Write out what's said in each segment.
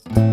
Hello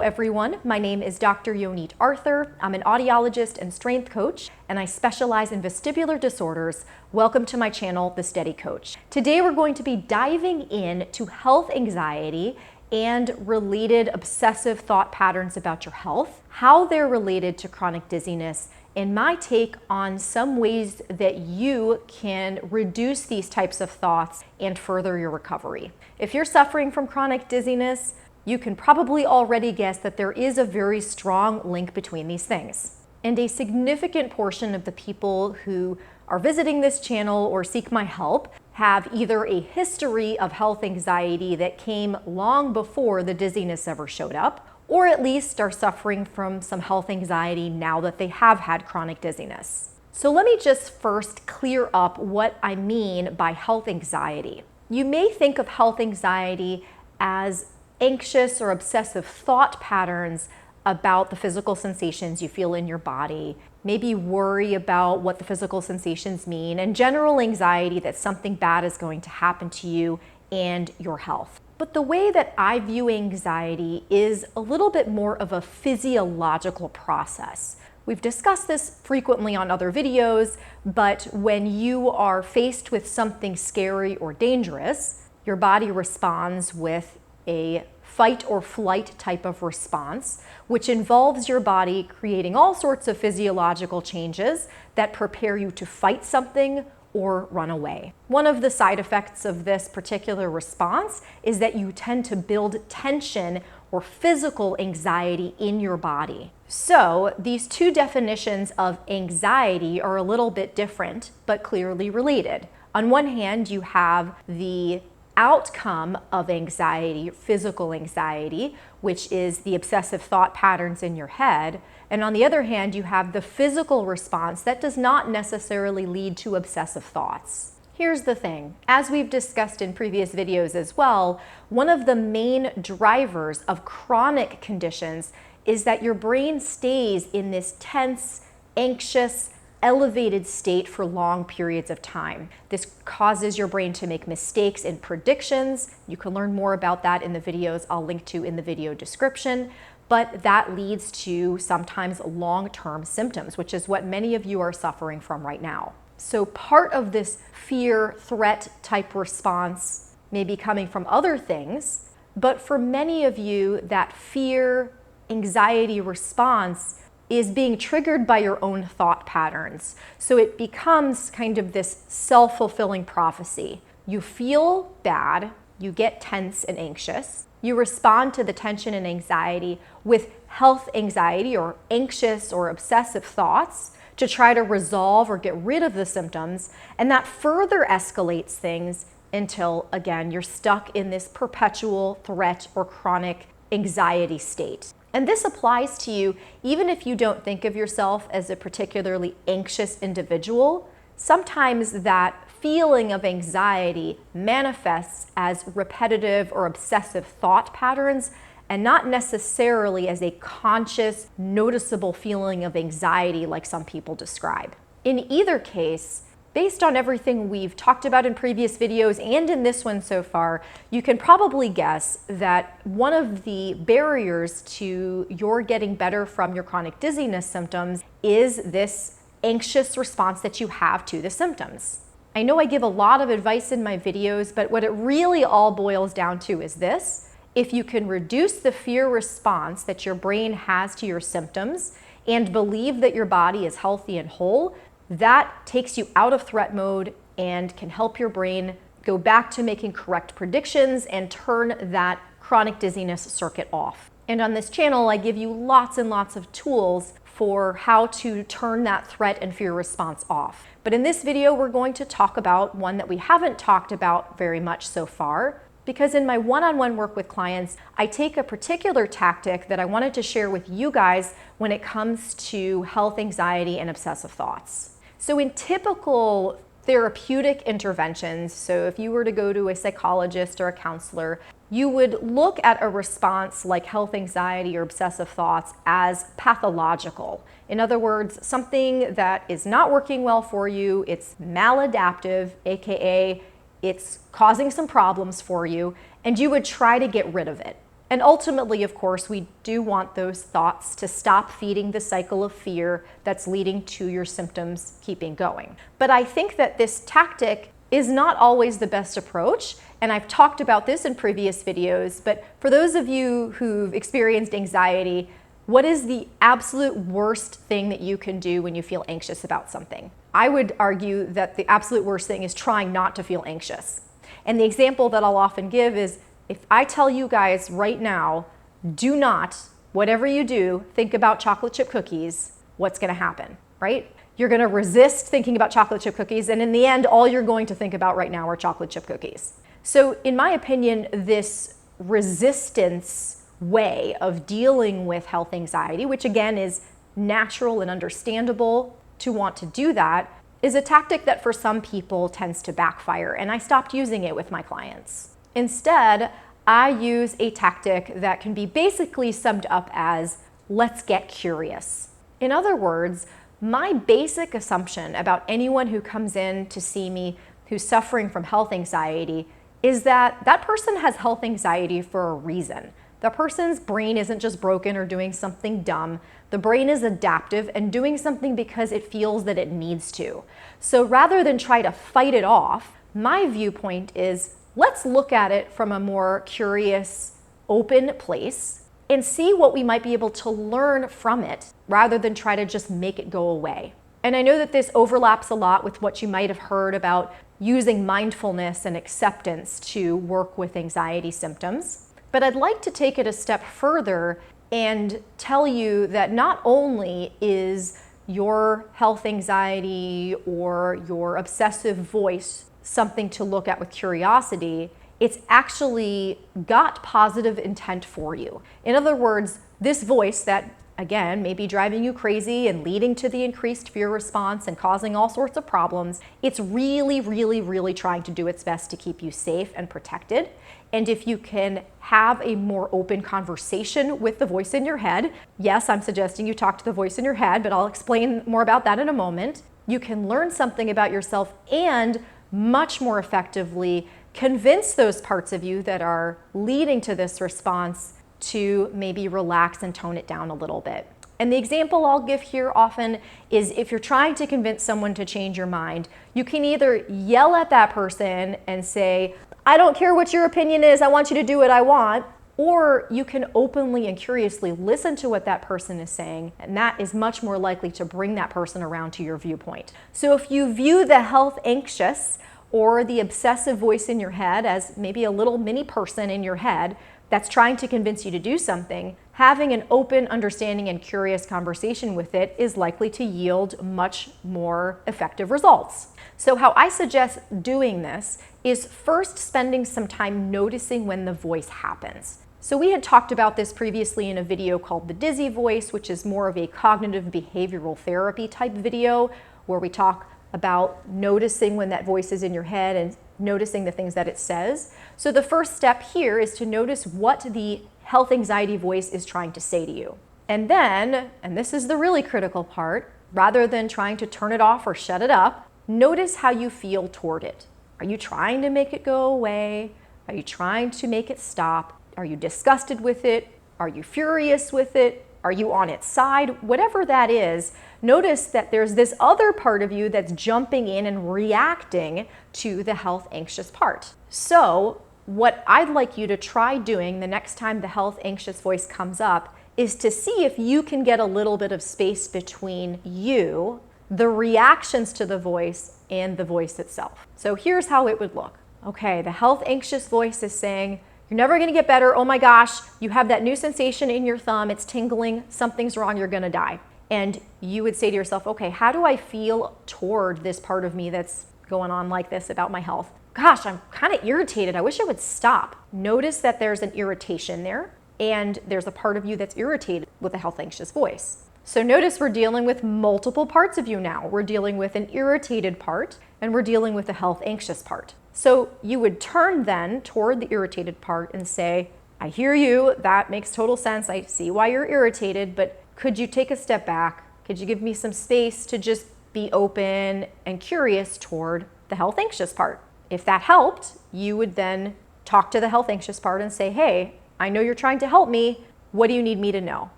everyone, my name is Dr. Yonit Arthur. I'm an audiologist and strength coach, and I specialize in vestibular disorders. Welcome to my channel, The Steady Coach. Today we're going to be diving into health anxiety and related obsessive thought patterns about your health, how they're related to chronic dizziness, and my take on some ways that you can reduce these types of thoughts and further your recovery. If you're suffering from chronic dizziness, you can probably already guess that there is a very strong link between these things. And a significant portion of the people who are visiting this channel or seek my help have either a history of health anxiety that came long before the dizziness ever showed up, or at least are suffering from some health anxiety now that they have had chronic dizziness. So let me just first clear up what I mean by health anxiety. You may think of health anxiety as anxious or obsessive thought patterns about the physical sensations you feel in your body, maybe worry about what the physical sensations mean, and general anxiety that something bad is going to happen to you and your health. But the way that I view anxiety is a little bit more of a physiological process. We've discussed this frequently on other videos, but when you are faced with something scary or dangerous, your body responds with a fight or flight type of response, which involves your body creating all sorts of physiological changes that prepare you to fight something or run away. One of the side effects of this particular response is that you tend to build tension or physical anxiety in your body. So these two definitions of anxiety are a little bit different, but clearly related. On one hand, you have the outcome of anxiety, physical anxiety, which is the obsessive thought patterns in your head. And on the other hand, you have the physical response that does not necessarily lead to obsessive thoughts. Here's the thing, as we've discussed in previous videos as well, one of the main drivers of chronic conditions is that your brain stays in this tense, anxious, elevated state for long periods of time. This causes your brain to make mistakes in predictions. You can learn more about that in the videos I'll link to in the video description, but that leads to sometimes long-term symptoms, which is what many of you are suffering from right now. So part of this fear, threat type response may be coming from other things, but for many of you, that fear, anxiety response is being triggered by your own thought patterns. So it becomes kind of this self-fulfilling prophecy. You feel bad, you get tense and anxious, you respond to the tension and anxiety with health anxiety or anxious or obsessive thoughts to try to resolve or get rid of the symptoms, and that further escalates things until, again, you're stuck in this perpetual threat or chronic anxiety state. And this applies to you even if you don't think of yourself as a particularly anxious individual. Sometimes that feeling of anxiety manifests as repetitive or obsessive thought patterns and not necessarily as a conscious, noticeable feeling of anxiety like some people describe. In either case, based on everything we've talked about in previous videos and in this one so far, you can probably guess that one of the barriers to your getting better from your chronic dizziness symptoms is this anxious response that you have to the symptoms. I know I give a lot of advice in my videos, but what it really all boils down to is this. If you can reduce the fear response that your brain has to your symptoms and believe that your body is healthy and whole, that takes you out of threat mode and can help your brain go back to making correct predictions and turn that chronic dizziness circuit off. And on this channel, I give you lots and lots of tools for how to turn that threat and fear response off. But in this video, we're going to talk about one that we haven't talked about very much so far, because in my one-on-one work with clients, I take a particular tactic that I wanted to share with you guys when it comes to health anxiety and obsessive thoughts. So in typical therapeutic interventions. So if you were to go to a psychologist or a counselor, you would look at a response like health anxiety or obsessive thoughts as pathological. In other words, something that is not working well for you, it's maladaptive, aka it's causing some problems for you, and you would try to get rid of it. And ultimately, of course, we do want those thoughts to stop feeding the cycle of fear that's leading to your symptoms keeping going. But I think that this tactic is not always the best approach, and I've talked about this in previous videos, but for those of you who've experienced anxiety, what is the absolute worst thing that you can do when you feel anxious about something? I would argue that the absolute worst thing is trying not to feel anxious. And the example that I'll often give is, if I tell you guys right now, do not, whatever you do, think about chocolate chip cookies, what's gonna happen, right? You're gonna resist thinking about chocolate chip cookies, and in the end, all you're going to think about right now are chocolate chip cookies. So in my opinion, this resistance way of dealing with health anxiety, which again is natural and understandable to want to do that, is a tactic that for some people tends to backfire, and I stopped using it with my clients. Instead, I use a tactic that can be basically summed up as, let's get curious. In other words, my basic assumption about anyone who comes in to see me who's suffering from health anxiety is that that person has health anxiety for a reason. The person's brain isn't just broken or doing something dumb. The brain is adaptive and doing something because it feels that it needs to. So rather than try to fight it off, my viewpoint is, let's look at it from a more curious, open place and see what we might be able to learn from it rather than try to just make it go away. And I know that this overlaps a lot with what you might have heard about using mindfulness and acceptance to work with anxiety symptoms. But I'd like to take it a step further and tell you that not only is your health anxiety or your obsessive voice something to look at with curiosity, it's actually got positive intent for you. In other words, this voice that, again, may be driving you crazy and leading to the increased fear response and causing all sorts of problems, it's really trying to do its best to keep you safe and protected. And if you can have a more open conversation with the voice in your head, yes, I'm suggesting you talk to the voice in your head, but I'll explain more about that in a moment, you can learn something about yourself and much more effectively convince those parts of you that are leading to this response to maybe relax and tone it down a little bit. And the example I'll give here often is if you're trying to convince someone to change your mind, you can either yell at that person and say, I don't care what your opinion is, I want you to do what I want, or you can openly and curiously listen to what that person is saying, and that is much more likely to bring that person around to your viewpoint. So if you view the health anxious or the obsessive voice in your head as maybe a little mini person in your head that's trying to convince you to do something, having an open, understanding, and curious conversation with it is likely to yield much more effective results. So how I suggest doing this is first spending some time noticing when the voice happens. So we had talked about this previously in a video called The Dizzy Voice, which is more of a cognitive behavioral therapy type video where we talk about noticing when that voice is in your head and noticing the things that it says. So the first step here is to notice what the health anxiety voice is trying to say to you. And then, and this is the really critical part, rather than trying to turn it off or shut it up, notice how you feel toward it. Are you trying to make it go away? Are you trying to make it stop? Are you disgusted with it? Are you furious with it? Are you on its side? Whatever that is, notice that there's this other part of you that's jumping in and reacting to the health anxious part. So what I'd like you to try doing the next time the health anxious voice comes up is to see if you can get a little bit of space between you, the reactions to the voice, and the voice itself. So here's how it would look. Okay, the health anxious voice is saying, you're never gonna get better. Oh my gosh, you have that new sensation in your thumb. It's tingling. Something's wrong. You're gonna die. And you would say to yourself, okay, how do I feel toward this part of me that's going on like this about my health? Gosh, I'm kind of irritated. I wish I would stop. Notice that there's an irritation there, and there's a part of you that's irritated with a health anxious voice. So notice we're dealing with multiple parts of you now. We're dealing with an irritated part, and we're dealing with a health anxious part. So you would turn then toward the irritated part and say, I hear you, that makes total sense. I see why you're irritated, but could you take a step back? Could you give me some space to just be open and curious toward the health anxious part? If that helped, you would then talk to the health anxious part and say, hey, I know you're trying to help me. What do you need me to know?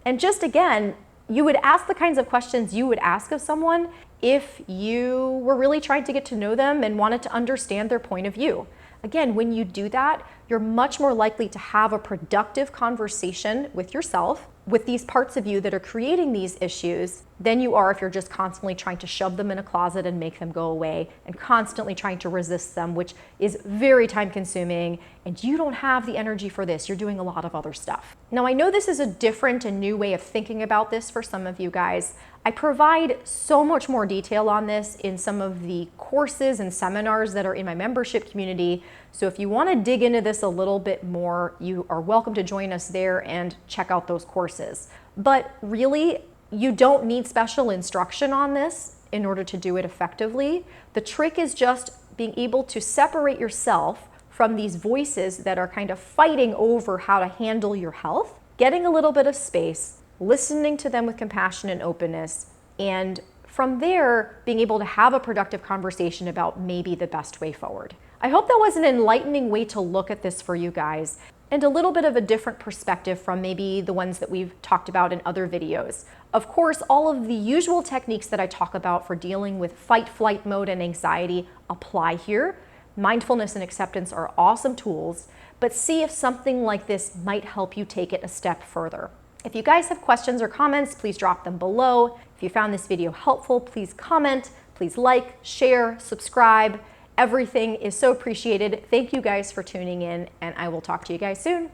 And just again, you would ask the kinds of questions you would ask of someone if you were really trying to get to know them and wanted to understand their point of view. Again, when you do that, you're much more likely to have a productive conversation with yourself, with these parts of you that are creating these issues, than you are if you're just constantly trying to shove them in a closet and make them go away and constantly trying to resist them, which is very time consuming, and you don't have the energy for this. You're doing a lot of other stuff. Now, I know this is a different and new way of thinking about this for some of you guys. I provide so much more detail on this in some of the courses and seminars that are in my membership community. So if you want to dig into this a little bit more, you are welcome to join us there and check out those courses. But really, you don't need special instruction on this in order to do it effectively. The trick is just being able to separate yourself from these voices that are kind of fighting over how to handle your health, getting a little bit of space, listening to them with compassion and openness, and from there, being able to have a productive conversation about maybe the best way forward. I hope that was an enlightening way to look at this for you guys, and a little bit of a different perspective from maybe the ones that we've talked about in other videos. Of course, all of the usual techniques that I talk about for dealing with fight, flight mode and anxiety apply here. Mindfulness and acceptance are awesome tools, but see if something like this might help you take it a step further. If you guys have questions or comments, please drop them below. If you found this video helpful, please comment, please like, share, subscribe. Everything is so appreciated. Thank you guys for tuning in, and I will talk to you guys soon.